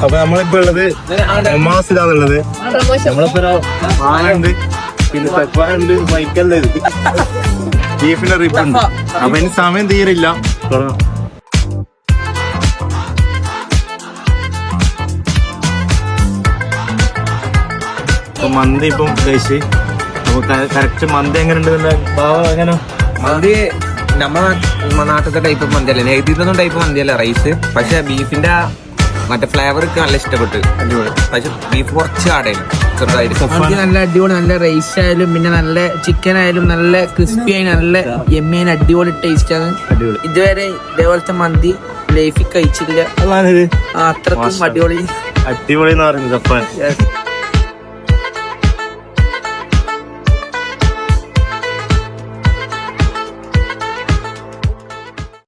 അപ്പൊ നമ്മളിപ്പോ ഉള്ളത് ഒമാസിലാന്നുള്ളത്. നമ്മളിപ്പോ ആനുണ്ട്, പിന്നെ തെപ്പാനുണ്ട്, മൈക്കല്ലേ ബീഫിന്റെ റിപ്പുണ്ട്. അപ്പൊ ഇനി സമയം തീരില്ല, തുടങ്ങാം. അപ്പൊ മന്തി ഇപ്പം കഴിച്ച്, അപ്പൊ കറക്റ്റ് മന്തി എങ്ങനെ ഉണ്ട് ഭാവം എങ്ങനെ? മന്തി നമ്മുടെ നാട്ടിലത്തെ ടൈപ്പ് മന്തിയല്ല, നെയ്തിട്ടൊന്നും ടൈപ്പ് മന്തിയല്ല റൈസ്. പക്ഷെ ബീഫിന്റെ മറ്റേ ഫ്ലേവർ നല്ല ഇഷ്ടപ്പെട്ടു. പക്ഷെ ബീഫ് കുറച്ച് ആടയില്ല, ചെറുതായിട്ട്. നല്ല അടിപൊളി, നല്ല റൈസ് ആയാലും പിന്നെ നല്ല ചിക്കൻ ആയാലും നല്ല ക്രിസ്പി ആയി നല്ല എമ്മി ആയി അടിപൊളി ടേസ്റ്റ് ആണ്. ഇതുവരെ ഇതേപോലത്തെ മന്തി ലൈഫിൽ കഴിച്ചില്ല. അത്രക്കും അടിപൊളി അടിപൊളി എന്ന് പറയുന്നത്.